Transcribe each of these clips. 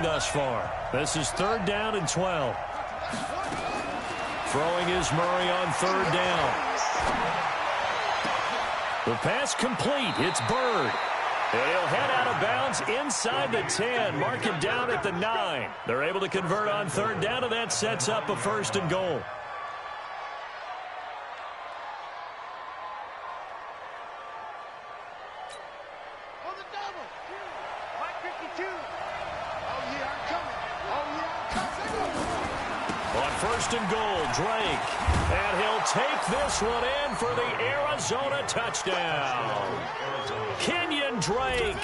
thus far. This is 3rd down and 12. Throwing is Murray on 3rd down. The pass complete. It's Byrd. And he'll head out of bounds inside the 10. Mark him down at the 9. They're able to convert on 3rd down, and that sets up a 1st and goal. On 1st and goal, Drake. And he'll take this one in for the Arizona touchdown. Kenyon Drake,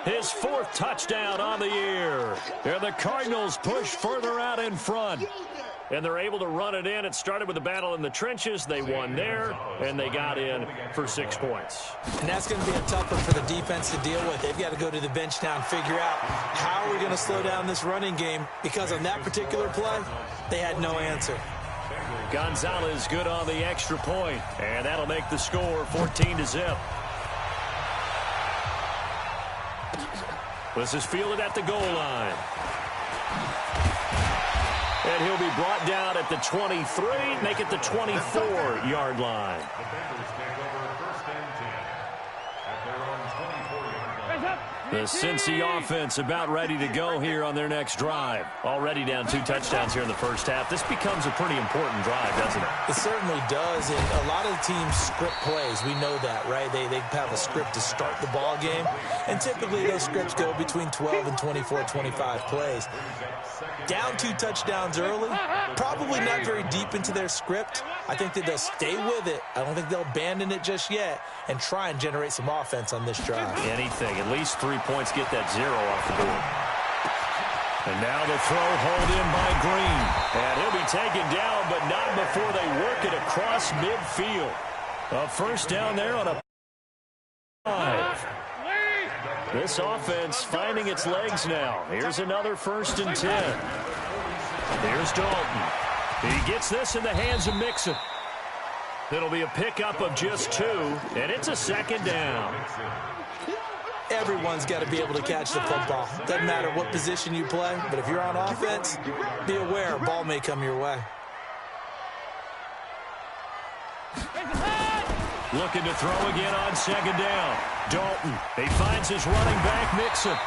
his 4th touchdown on the year. And the Cardinals push further out in front. And they're able to run it in. It started with a battle in the trenches. They won there, and they got in for 6 points. And that's going to be a tough one for the defense to deal with. They've got to go to the bench now and figure out how are we going to slow down this running game, because on that particular play, they had no answer. Gonzalez good on the extra point, and that'll make the score 14-0. This is fielded at the goal line. And he'll be brought down at the 23, make it the 24-yard line. The Cincy offense about ready to go here on their next drive. Already down 2 touchdowns here in the first half. This becomes a pretty important drive, doesn't it? It certainly does, and a lot of the teams script plays. We know that, right? They have a script to start the ball game, and typically those scripts go between 12 and 24, 25 plays. Down 2 touchdowns early, probably not very deep into their script. I think that they'll stay with it. I don't think they'll abandon it just yet and try and generate some offense on this drive. Anything, at least 3 points, get that 0 off the board. And now the throw hauled in by Green. And he'll be taken down, but not before they work it across midfield. A 1st down there on a 5. This offense finding its legs now. Here's another 1st and 10. Here's Dalton. He gets this in the hands of Mixon. It'll be a pickup of just 2, and it's a 2nd down. Everyone's got to be able to catch the football. Doesn't matter what position you play, but if you're on offense, be aware a ball may come your way. Looking to throw again on 2nd down. Dalton, he finds his running back, Mixon.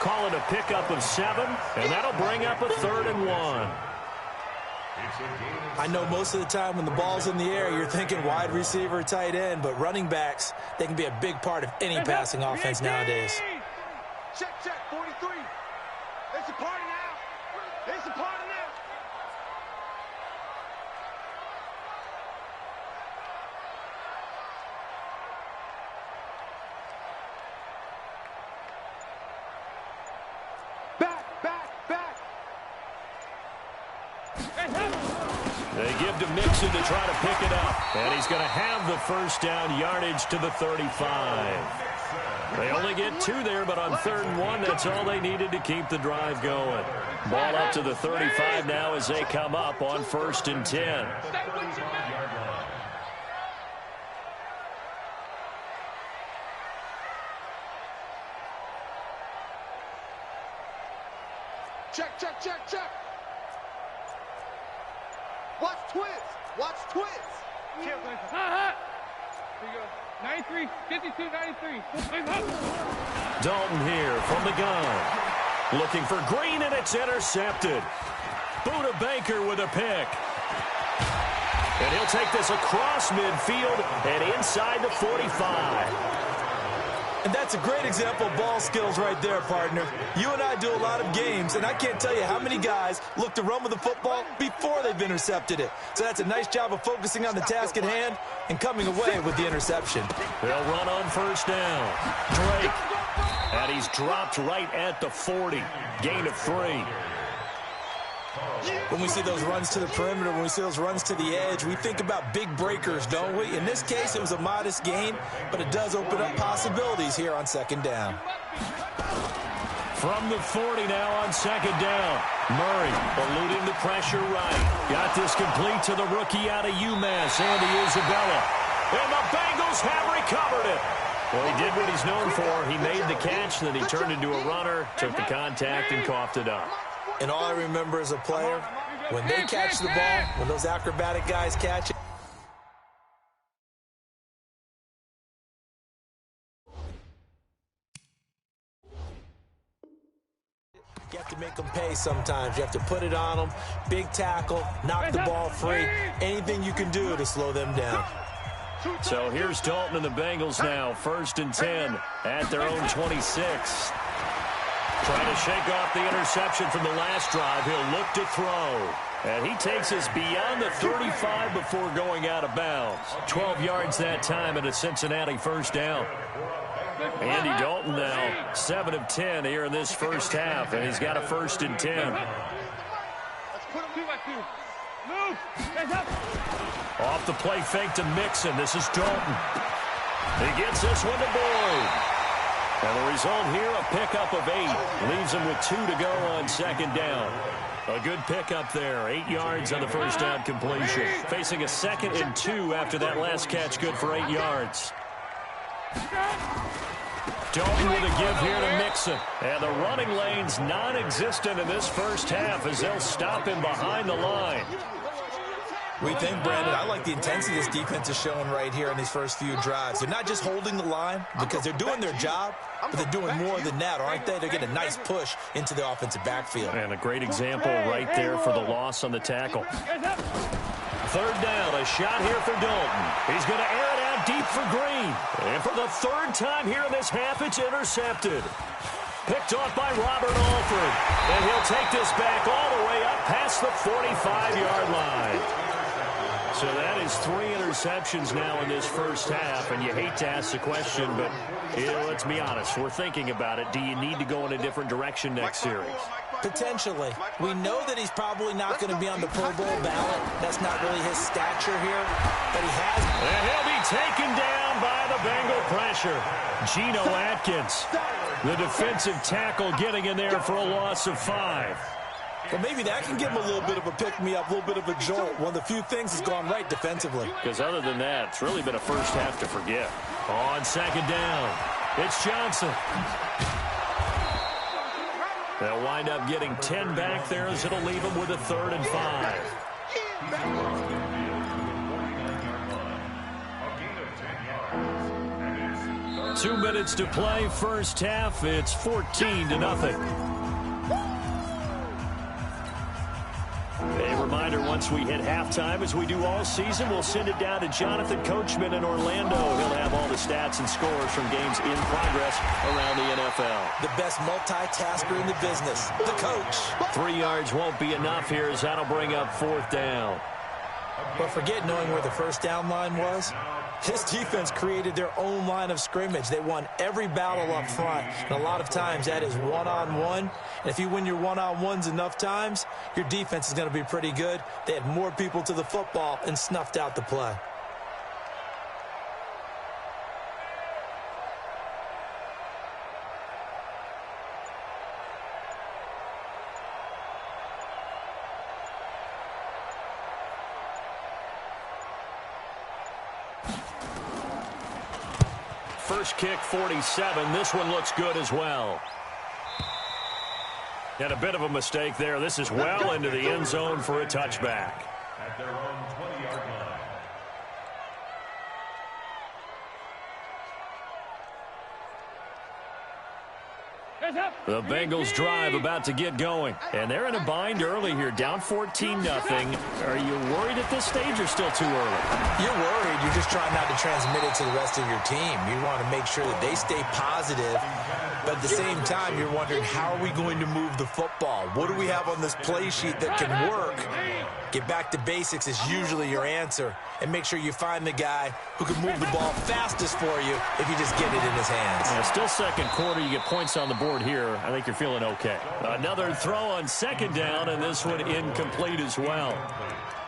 Call it a pickup of 7, and that'll bring up a 3rd and 1. I know most of the time when the ball's in the air, you're thinking wide receiver, tight end, but running backs, they can be a big part of any passing offense nowadays. Check, 43. It's a party now. It's a party now. They give to Mixon to try to pick it up. And he's going to have the 1st down yardage to the 35. They only get 2 there, but on 3rd and 1, that's all they needed to keep the drive going. Ball up to the 35 now as they come up on 1st and 10. Check. Watch twins. Watch twins. Here you go. 93, 52, 93. Dalton here from the gun. Looking for Green, and it's intercepted. Buda Baker with a pick. And he'll take this across midfield and inside the 45. And that's a great example of ball skills right there, partner. You and I do a lot of games, and I can't tell you how many guys look to run with the football before they've intercepted it. So that's a nice job of focusing on the task at hand and coming away with the interception. They'll run on 1st down. Drake. And he's dropped right at the 40. Gain of 3. When we see those runs to the perimeter, when we see those runs to the edge, we think about big breakers, don't we? In this case, it was a modest gain, but it does open up possibilities here on 2nd down. From the 40 now on 2nd down. Murray eluding the pressure right. Got this complete to the rookie out of UMass, Andy Isabella. And the Bengals have recovered it. Well, he did what he's known for. He made the catch, then he turned into a runner, took the contact, and coughed it up. And all I remember as a player, when they catch the ball, when those acrobatic guys catch it, you have to make them pay sometimes. You have to put it on them. Big tackle, knock the ball free. Anything you can do to slow them down. So here's Dalton and the Bengals now. 1st and 10 at their own 26. Trying to shake off the interception from the last drive. He'll look to throw. And he takes us beyond the 35 before going out of bounds. 12 yards that time and a Cincinnati first down. Andy Dalton now 7 of 10 here in this first half, and he's got a 1st and 10. Off the play fake to Mixon. This is Dalton. He gets this one to Boyd. And the result here, a pickup of 8. Leaves him with 2 to go on 2nd down. A good pickup there. 8 yards on the first down completion. Facing a 2nd and 2 after that last catch, good for 8 yards. Dalton with a give here to Mixon. And the running lane's non-existent in this first half as they'll stop him behind the line. We think, Brandon, I like the intensity this defense is showing right here in these first few drives. They're not just holding the line because they're doing their job, but they're doing more than that, aren't they? They're getting a nice push into the offensive backfield. And a great example right there for the loss on the tackle. 3rd down, a shot here for Dalton. He's going to air it out deep for Green. And for the 3rd time here in this half, it's intercepted. Picked off by Robert Alford. And he'll take this back all the way up past the 45-yard line. So that is 3 interceptions now in this first half, and you hate to ask the question, but let's be honest. We're thinking about it. Do you need to go in a different direction next series? Potentially. We know that he's probably not going to be on the Pro Bowl ballot. That's not really his stature here, but he has. And he'll be taken down by the Bengal pressure. Geno Atkins, the defensive tackle, getting in there for a loss of 5. Well, maybe that can give him a little bit of a pick-me-up, a little bit of a jolt. One of the few things has gone right defensively. Because other than that, it's really been a first half to forget. On 2nd down, it's Johnson. They'll wind up getting 10 back there as it'll leave them with a 3rd and 5. 2 minutes to play, first half. It's 14-0. A reminder, once we hit halftime, as we do all season, we'll send it down to Jonathan Coachman in Orlando. He'll have all the stats and scores from games in progress around the NFL. The best multitasker in the business, the coach. 3 yards won't be enough here as that'll bring up 4th down. But forget knowing where the first down line was. His defense created their own line of scrimmage. They won every battle up front. And a lot of times that is one-on-one. And if you win your one-on-ones enough times, your defense is going to be pretty good. They had more people to the football and snuffed out the play. First kick, 47. This one looks good as well. And a bit of a mistake there. This is well into the end zone for a touchback. At their own 20-yard line. The Bengals drive about to get going. And they're in a bind early here, down 14-0. Are you worried at this stage or still too early? You're worried. You're just trying not to transmit it to the rest of your team. You want to make sure that they stay positive. But at the same time, you're wondering, how are we going to move the football? What do we have on this play sheet that can work? Get back to basics is usually your answer. And make sure you find the guy who can move the ball fastest for you if you just get it in his hands. Yeah, still 2nd quarter. You get points on the board here. I think you're feeling okay. Another throw on 2nd down, and this one incomplete as well.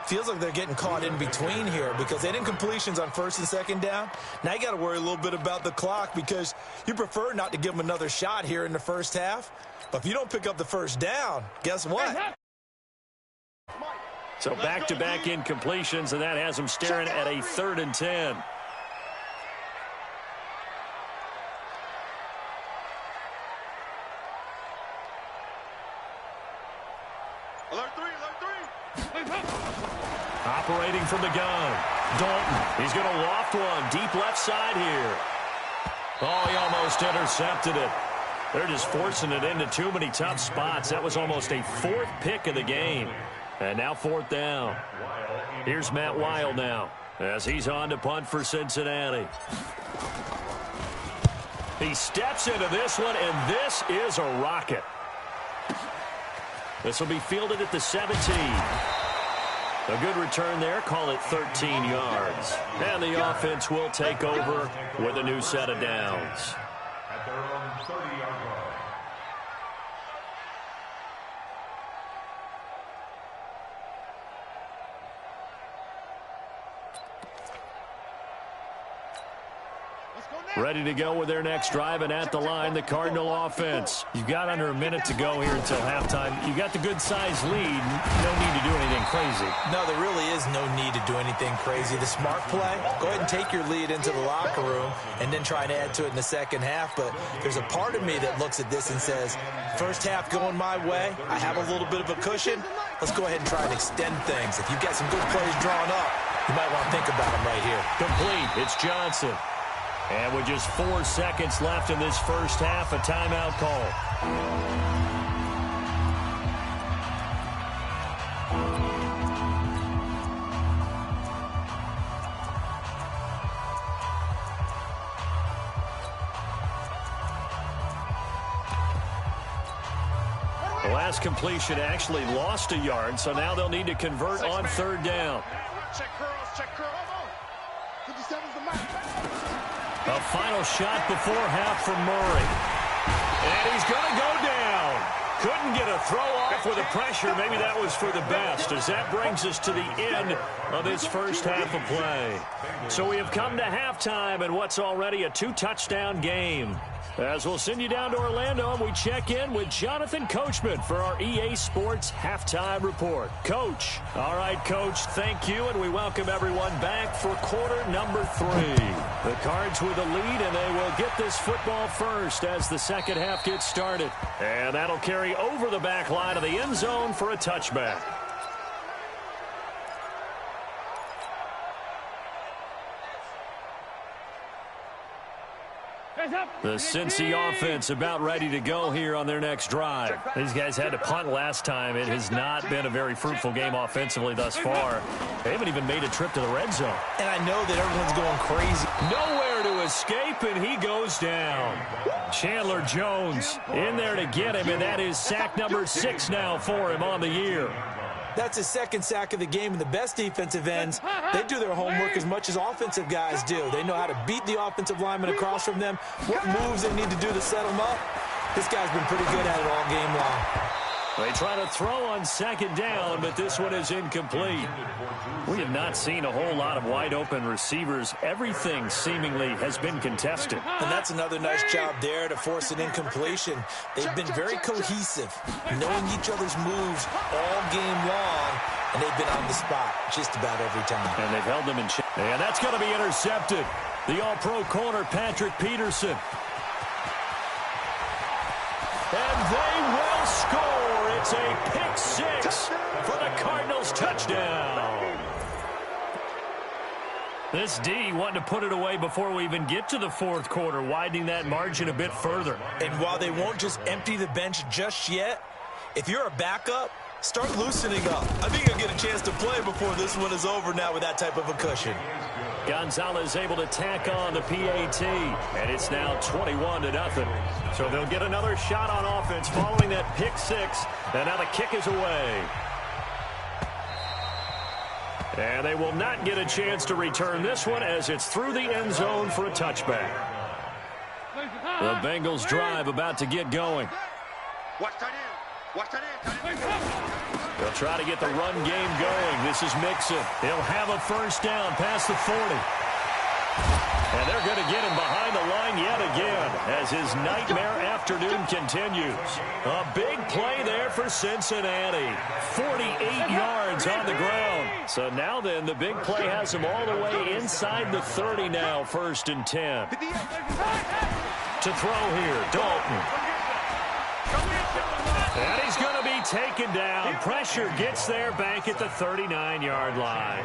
Feels like they're getting caught in between here because they had incompletions on 1st and 2nd down. Now you got to worry a little bit about the clock because you prefer not to give them another shot here in the first half. But if you don't pick up the first down, guess what? So back-to-back incompletions, and that has them staring at a 3rd and 10. Alert three. Operating from the gun. Dalton. He's going to loft one. Deep left side here. Oh, he almost intercepted it. They're just forcing it into too many tough spots. That was almost a fourth pick of the game. And now fourth down. Here's Matt Wild now as he's on to punt for Cincinnati. He steps into this one, and this is a rocket. This will be fielded at the 17. A good return there. Call it 13 yards. And the offense will take over with a new set of downs. At their own 30-yard line. Ready to go with their next drive, and at the line, the Cardinal offense. You've got under a minute to go here until halftime. You got the good-sized lead. No need to do anything crazy. No, there really is no need to do anything crazy. The smart play, go ahead and take your lead into the locker room and then try to add to it in the second half. But there's a part of me that looks at this and says, first half going my way, I have a little bit of a cushion. Let's go ahead and try and extend things. If you've got some good plays drawn up, you might want to think about them right here. Complete. It's Johnson. And with just 4 seconds left in this first half, a timeout call. The last completion actually lost a yard, so now they'll need to convert on third down. Check curls, check curls. 57's the match. A final shot before half from Murray. And he's going to go down. Couldn't get a throw off with the pressure. Maybe that was for the best, as that brings us to the end of this first half of play. So we have come to halftime in what's already a 2-touchdown game. As we'll send you down to Orlando, and we check in with Jonathan Coachman for our EA Sports Halftime Report. Coach. All right, Coach, thank you, and we welcome everyone back for quarter number 3. The Cards with the lead, and they will get this football first as the second half gets started. And that'll carry over the back line of the end zone for a touchback. The Cincy offense about ready to go here on their next drive. These guys had to punt last time. It has not been a very fruitful game offensively thus far. They haven't even made a trip to the red zone. And I know that everyone's going crazy. Nowhere to escape, and he goes down. Chandler Jones in there to get him, and that is sack number 6 now for him on the year. That's his second sack of the game, and the best defensive ends, they do their homework as much as offensive guys do. They know how to beat the offensive lineman across from them, what moves they need to do to set them up. This guy's been pretty good at it all game long. They try to throw on second down, but this one is incomplete. We have not seen a whole lot of wide-open receivers. Everything seemingly has been contested. And that's another nice job there to force an incompletion. They've been very cohesive, knowing each other's moves all game long, and they've been on the spot just about every time. And they've held them in check. And that's going to be intercepted. The all-pro corner, Patrick Peterson. And they will score. It's a pick 6 for the Cardinals touchdown. This D wanting to put it away before we even get to the fourth quarter, widening that margin a bit further. And while they won't just empty the bench just yet, if you're a backup, start loosening up. I think you'll get a chance to play before this one is over now with that type of a cushion. Gonzalez able to tack on the PAT, and it's now 21-0. So they'll get another shot on offense following that pick 6, and now the kick is away. And they will not get a chance to return this one as it's through the end zone for a touchback. The Bengals drive about to get going. Watch that in. Watch that in. They'll try to get the run game going. This is Mixon. He'll have a first down past the 40. And they're going to get him behind the line yet again as his nightmare afternoon continues. A big play there for Cincinnati. 48 yards on the ground. So now then, the big play has him all the way inside the 30 now, 1st and 10. To throw here, Dalton. And he's going to be taken down. Pressure gets there back at the 39-yard line.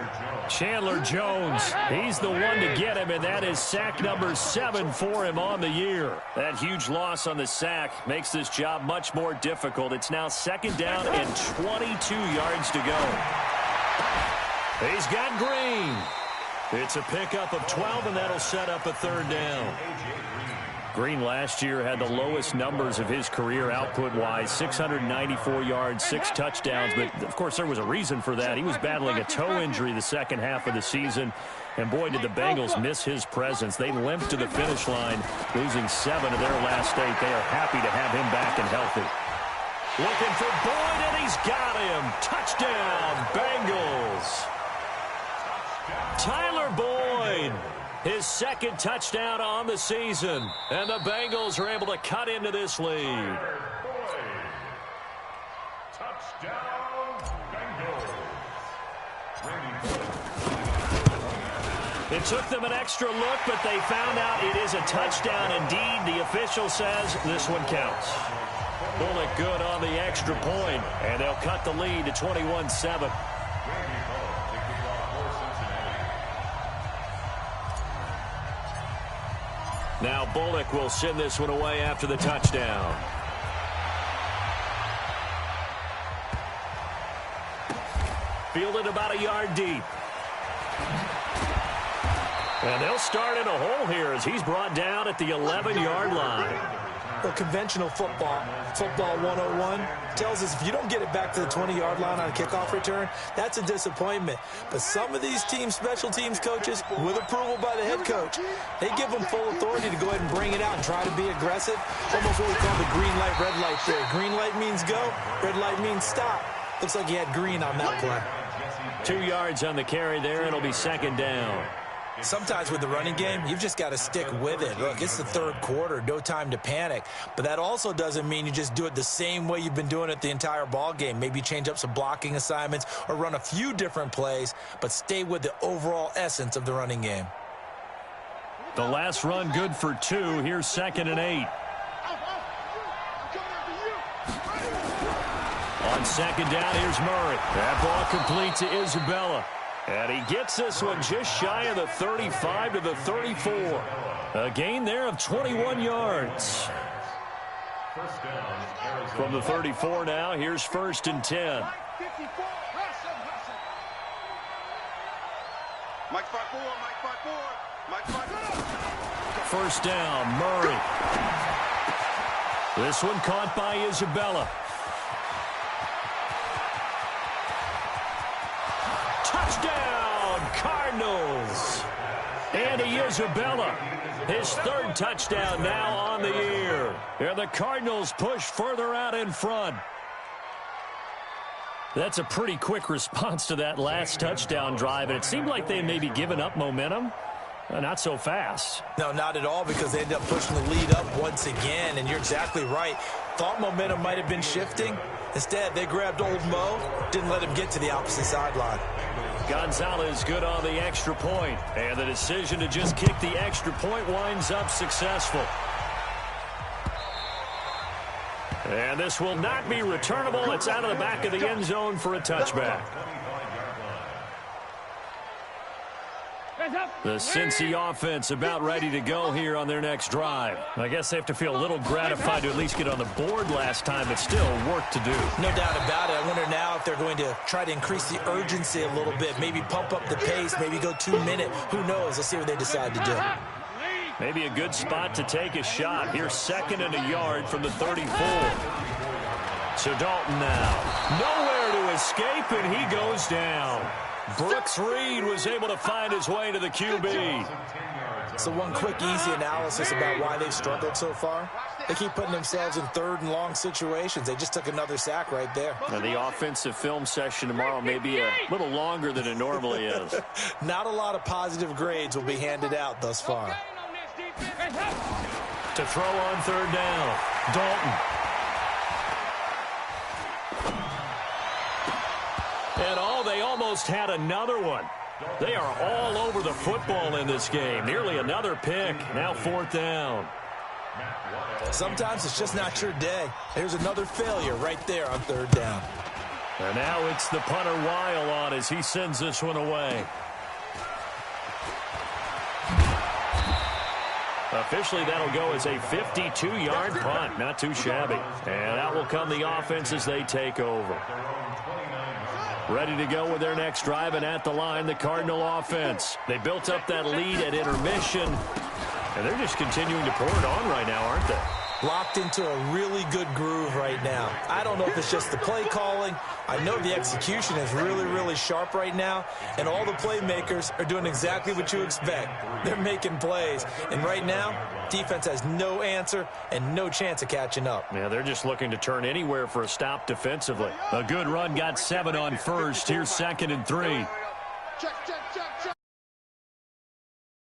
Chandler Jones, he's the one to get him, and that is sack number 7 for him on the year. That huge loss on the sack makes this job much more difficult. It's now 2nd down and 22 yards to go. He's got Green. It's a pickup of 12, and that'll set up a 3rd down. Green last year had the lowest numbers of his career output-wise, 694 yards, 6 touchdowns. But, of course, there was a reason for that. He was battling a toe injury the second half of the season. And, boy, did the Bengals miss his presence. They limped to the finish line, losing 7 of their last 8. They are happy to have him back and healthy. Looking for Boyd, and he's got him. Touchdown, Bengals. Tyler Boyd, his 2nd touchdown on the season. And the Bengals are able to cut into this lead. Touchdown, Bengals. It took them an extra look, but they found out it is a touchdown indeed. The official says this one counts. Bullock good on the extra point, and they'll cut the lead to 21-7. Now Bullock will send this one away after the touchdown. Fielded about a yard deep. And they'll start in a hole here as he's brought down at the 11-yard line. Well, conventional football 101, tells us if you don't get it back to the 20-yard line on a kickoff return, that's a disappointment. But some of these special teams coaches, with approval by the head coach, they give them full authority to go ahead and bring it out and try to be aggressive. Almost what we call the green light, red light theory. Green light means go, red light means stop. Looks like he had green on that play. 2 yards on the carry there. It'll be 2nd down. Sometimes with the running game, you've just got to stick with it. Look, it's the 3rd quarter, no time to panic. But that also doesn't mean you just do it the same way you've been doing it the entire ball game. Maybe change up some blocking assignments or run a few different plays, but stay with the overall essence of the running game. The last run good for 2. Here's 2nd and 8. On 2nd down, here's Murray. That ball complete to Isabella. And he gets this one just shy of the 35 to the 34. A gain there of 21 yards. From the 34 now, here's 1st and 10. First down, Murray. This one caught by Isabella. Touchdown, Cardinals. Andy Isabella, his 3rd touchdown now on the year. And the Cardinals push further out in front. That's a pretty quick response to that last touchdown drive, and it seemed like they had maybe given up momentum. Not so fast. No, not at all, because they ended up pushing the lead up once again, and you're exactly right. Thought momentum might have been shifting. Instead, they grabbed old Mo, didn't let him get to the opposite sideline. Gonzalez good on the extra point, and the decision to just kick the extra point winds up successful. And this will not be returnable. It's out of the back of the end zone for a touchback. The Cincy offense about ready to go here on their next drive. I guess they have to feel a little gratified to at least get on the board last time, but still work to do. No doubt about it. I wonder now if they're going to try to increase the urgency a little bit, maybe pump up the pace, maybe go 2-minute. Who knows? Let's see what they decide to do. Maybe a good spot to take a shot. Here's 2nd and a yard from the 34. So Dalton now. Nowhere to escape, and he goes down. Brooks Reed was able to find his way to the QB. So one quick, easy analysis about why they've struggled so far. They keep putting themselves in 3rd and long situations. They just took another sack right there. Now the offensive film session tomorrow may be a little longer than it normally is. Not a lot of positive grades will be handed out thus far. To throw on 3rd down, Dalton. And they almost had another one. They are all over the football in this game. Nearly another pick. Now 4th down. Sometimes it's just not your day. Here's another failure right there on third down. And now it's the punter Weil on as he sends this one away. Officially, that'll go as a 52-yard punt. Not too shabby. And out will come the offense as they take over. Ready to go with their next drive, and at the line, the Cardinal offense. They built up that lead at intermission, and they're just continuing to pour it on right now, aren't they? Locked into a really good groove right now. I don't know if it's just the play calling. I know the execution is really, really sharp right now, and all the playmakers are doing exactly what you expect. They're making plays, and right now, defense has no answer and no chance of catching up. Yeah, they're just looking to turn anywhere for a stop defensively. A good run got 7 on first. Here's 2nd and 3. Check, check, check.